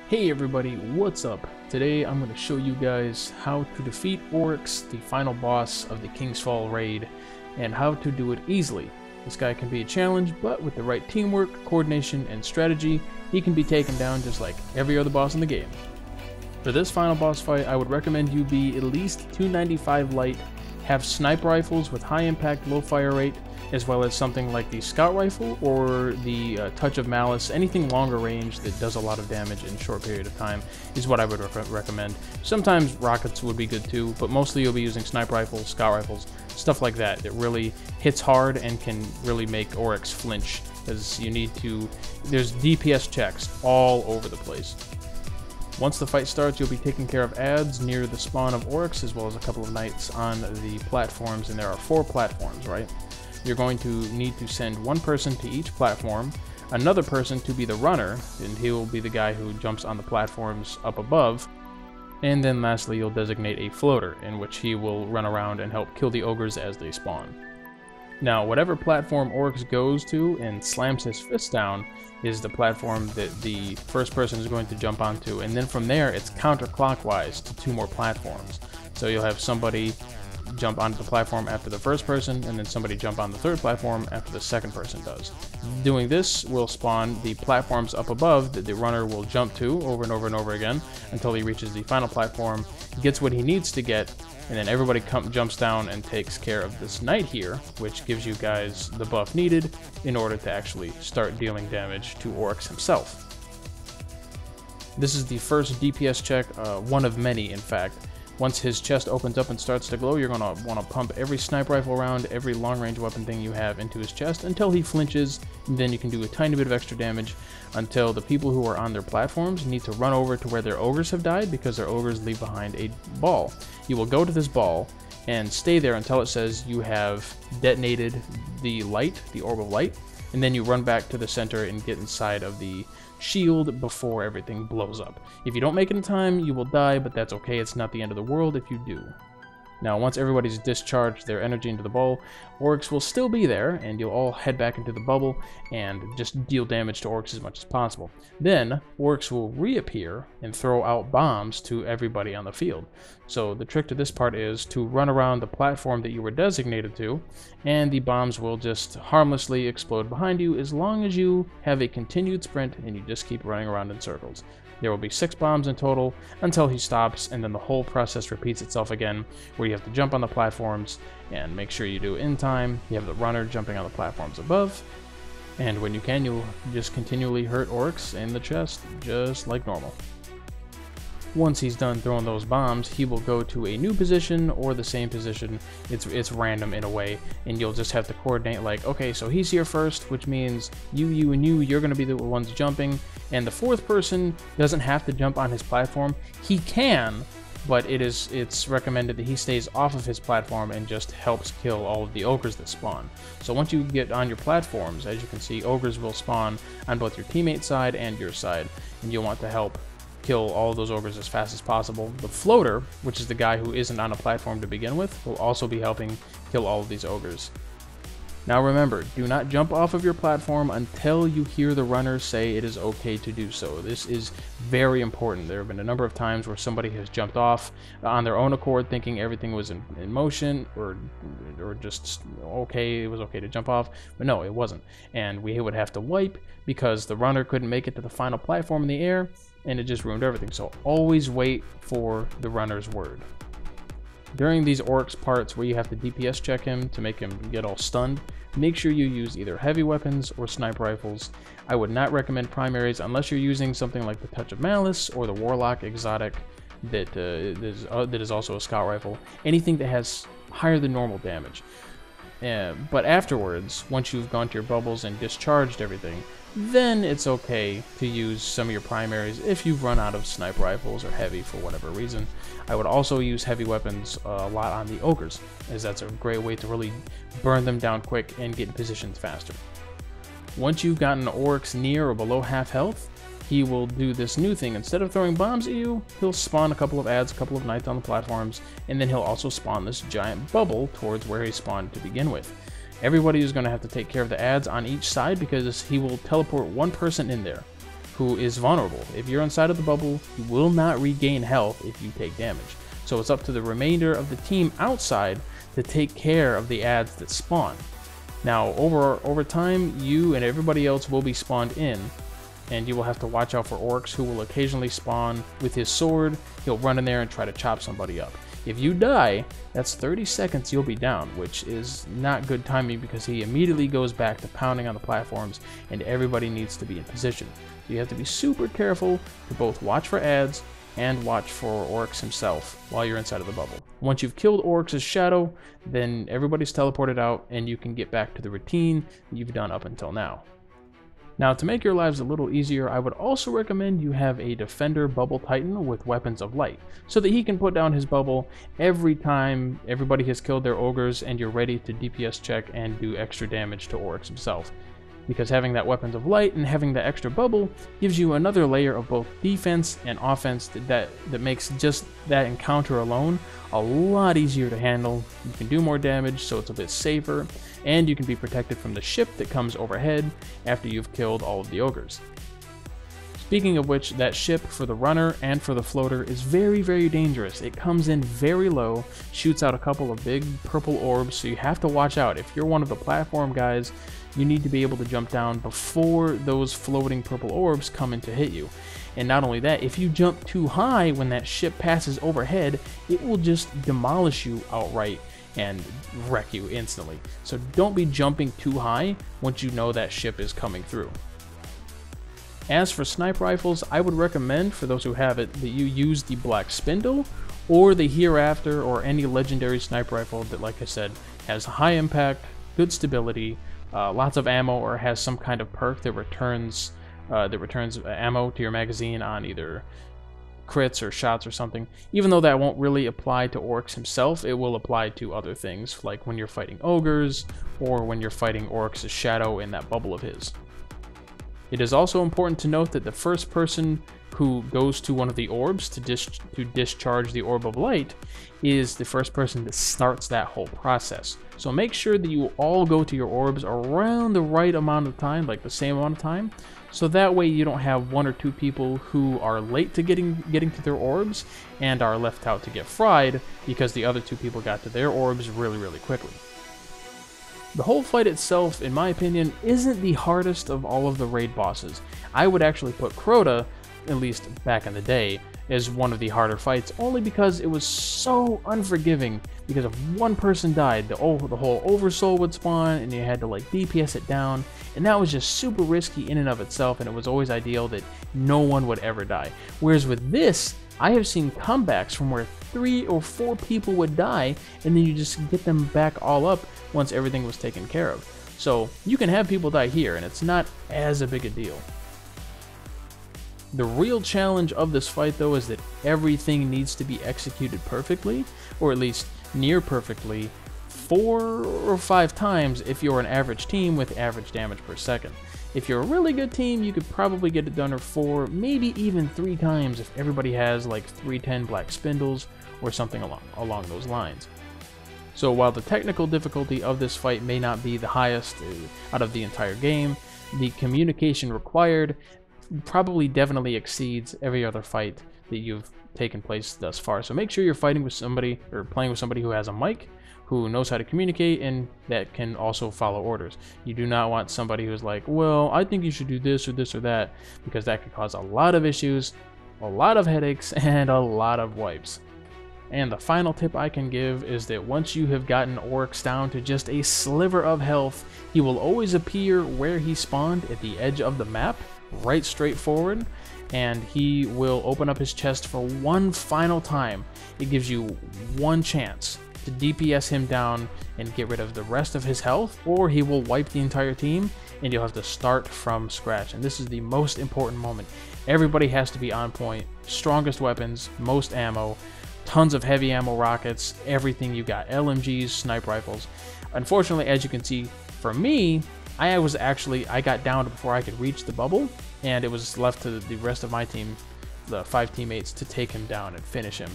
Hey everybody, what's up? Today I'm going to show you guys how to defeat Oryx, the final boss of the King's Fall raid, and how to do it easily. This guy can be a challenge, but with the right teamwork, coordination, and strategy, he can be taken down just like every other boss in the game. For this final boss fight, I would recommend you be at least 295 light, have sniper rifles with high impact, low fire rate, as well as something like the scout rifle or the touch of malice. Anything longer range that does a lot of damage in a short period of time is what I would recommend. Sometimes rockets would be good too, but mostly you'll be using sniper rifles, scout rifles, stuff like that that really hits hard and can really make Oryx flinch, as you need to. There's DPS checks all over the place. Once the fight starts, you'll be taking care of ads near the spawn of Oryx, as well as a couple of knights on the platforms, and there are 4 platforms, right? You're going to need to send one person to each platform, another person to be the runner, and he will be the guy who jumps on the platforms up above, and then lastly you'll designate a floater, in which he will run around and help kill the ogres as they spawn. Now, whatever platform Oryx goes to and slams his fist down is the platform that the first person is going to jump onto, and then from there it's counterclockwise to 2 more platforms. So you'll have somebody jump onto the platform after the first person, and then somebody jump on the third platform after the second person does. Doing this will spawn the platforms up above that the runner will jump to over and over and over again until he reaches the final platform, gets what he needs to get, and then everybody jumps down and takes care of this knight here, which gives you guys the buff needed in order to actually start dealing damage to Oryx himself. This is the first DPS check, one of many in fact. Once his chest opens up and starts to glow, you're going to want to pump every sniper rifle round, every long-range weapon thing you have into his chest until he flinches, and then you can do a tiny bit of extra damage until the people who are on their platforms need to run over to where their ogres have died, because their ogres leave behind a ball. You will go to this ball and stay there until it says you have detonated the light, the orb of light, and then you run back to the center and get inside of the shield before everything blows up. If you don't make it in time, you will die, but that's okay. It's not the end of the world if you do. Now, once everybody's discharged their energy into the ball, Oryx will still be there, and you'll all head back into the bubble and just deal damage to Oryx as much as possible. Then, Oryx will reappear and throw out bombs to everybody on the field. So the trick to this part is to run around the platform that you were designated to, and the bombs will just harmlessly explode behind you as long as you have a continued sprint and you just keep running around in circles. There will be 6 bombs in total until he stops, and then the whole process repeats itself again, where you have to jump on the platforms and make sure you do it in time. You have the runner jumping on the platforms above, and when you can, you'll just continually hurt Oryx in the chest, just like normal. Once he's done throwing those bombs, he will go to a new position or the same position. It's random in a way, and you'll just have to coordinate, like, okay, so he's here first, which means you, and you're going to be the ones jumping, and the 4th person doesn't have to jump on his platform. He can, but it's recommended that he stays off of his platform and just helps kill all of the ogres that spawn. So once you get on your platforms, as you can see, ogres will spawn on both your teammate side and your side, and you'll want to help kill all of those ogres as fast as possible. The floater, which is the guy who isn't on a platform to begin with, will also be helping kill all of these ogres. Now remember, do not jump off of your platform until you hear the runner say it is okay to do so. This is very important. There have been a number of times where somebody has jumped off on their own accord thinking everything was in motion, or just okay, it was okay to jump off, but no, it wasn't. And we would have to wipe because the runner couldn't make it to the final platform in the air, and it just ruined everything. So always wait for the runner's word. During these Oryx parts where you have to DPS check him to make him get all stunned, make sure you use either heavy weapons or sniper rifles. I would not recommend primaries unless you're using something like the Touch of Malice or the Warlock exotic that is also a scout rifle. Anything that has higher than normal damage. But afterwards, once you've gone to your bubbles and discharged everything, then it's okay to use some of your primaries if you've run out of sniper rifles or heavy for whatever reason. I would also use heavy weapons a lot on the ogres, as that's a great way to really burn them down quick and get in positions faster. Once you've gotten Oryx near or below half health, he will do this new thing. Instead of throwing bombs at you, he'll spawn a couple of ads, a couple of knights on the platforms, and then he'll also spawn this giant bubble towards where he spawned to begin with. Everybody is going to have to take care of the ads on each side because he will teleport one person in there. who is vulnerable. If you're inside of the bubble, you will not regain health if you take damage. So it's up to the remainder of the team outside to take care of the adds that spawn. Now, over time, you and everybody else will be spawned in, and you will have to watch out for Oryx, who will occasionally spawn with his sword. He'll run in there and try to chop somebody up. If you die, that's 30 seconds you'll be down, which is not good timing because he immediately goes back to pounding on the platforms and everybody needs to be in position. So you have to be super careful to both watch for adds and watch for Oryx himself while you're inside of the bubble. Once you've killed Oryx's shadow, then everybody's teleported out and you can get back to the routine that you've done up until now. Now, to make your lives a little easier, I would also recommend you have a Defender Bubble Titan with Weapons of Light, so that he can put down his bubble every time everybody has killed their ogres and you're ready to DPS check and do extra damage to Oryx himself. Because having that Weapons of Light and having that extra bubble gives you another layer of both defense and offense that makes just that encounter alone a lot easier to handle. You can do more damage, so it's a bit safer, and you can be protected from the ship that comes overhead after you've killed all of the ogres. Speaking of which, that ship for the runner and for the floater is very, very dangerous. It comes in very low, shoots out a couple of big purple orbs, so you have to watch out. If you're one of the platform guys, you need to be able to jump down before those floating purple orbs come in to hit you. And not only that, if you jump too high when that ship passes overhead, it will just demolish you outright and wreck you instantly. So don't be jumping too high once you know that ship is coming through. As for sniper rifles, I would recommend, for those who have it, that you use the Black Spindle or the Hereafter or any legendary sniper rifle that, like I said, has high impact, good stability, lots of ammo, or has some kind of perk that returns ammo to your magazine on either crits or shots or something. Even though that won't really apply to Oryx himself, it will apply to other things, like when you're fighting ogres or when you're fighting Oryx's shadow in that bubble of his. It is also important to note that the first person who goes to one of the orbs to discharge the orb of light is the first person that starts that whole process. So make sure that you all go to your orbs around the right amount of time, like the same amount of time, so that way you don't have one or two people who are late to getting to their orbs and are left out to get fried because the other two people got to their orbs really, really quickly. The whole fight itself, in my opinion, isn't the hardest of all of the raid bosses. I would actually put Crota, at least back in the day, as one of the harder fights, only because it was so unforgiving. Because if one person died, the whole Oversoul would spawn, and you had to like DPS it down, and that was just super risky in and of itself, and it was always ideal that no one would ever die. Whereas with this, I have seen comebacks from where 3 or 4 people would die, and then you just get them back all up once everything was taken care of. So you can have people die here, and it's not as a big a deal. The real challenge of this fight, though, is that everything needs to be executed perfectly, or at least near perfectly, 4 or 5 times if you're an average team with average damage per second. If you're a really good team, you could probably get it done 4, maybe even 3 times if everybody has like 310 Black Spindles or something along those lines. So while the technical difficulty of this fight may not be the highest out of the entire game, the communication required probably definitely exceeds every other fight that you've taken place thus far. So make sure you're fighting with somebody or playing with somebody who has a mic, who knows how to communicate, and that can also follow orders. You do not want somebody who's like, well, I think you should do this or that, because that could cause a lot of issues, a lot of headaches, and a lot of wipes. And the final tip I can give is that once you have gotten Oryx down to just a sliver of health, he will always appear where he spawned at the edge of the map, right straight forward, and he will open up his chest for one final time. It gives you one chance to DPS him down and get rid of the rest of his health, or he will wipe the entire team and you'll have to start from scratch. And this is the most important moment. Everybody has to be on point, strongest weapons, most ammo, tons of heavy ammo rockets, everything you got, LMGs, sniper rifles. Unfortunately, as you can see, for me, I got down before I could reach the bubble, and it was left to the rest of my team, the 5 teammates, to take him down and finish him.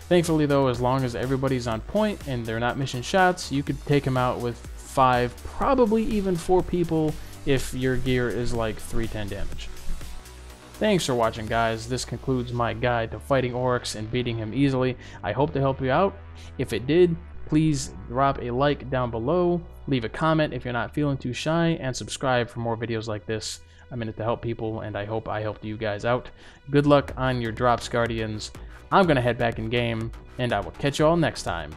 Thankfully though, as long as everybody's on point and they're not missing shots, you could take him out with 5, probably even 4 people if your gear is like 310 damage. Thanks for watching, guys. This concludes my guide to fighting Oryx and beating him easily. I hope to help you out. If it did, please drop a like down below, leave a comment if you're not feeling too shy, and subscribe for more videos like this. I'm in it to help people, and I hope I helped you guys out. Good luck on your drops, Guardians. I'm going to head back in game, and I will catch you all next time.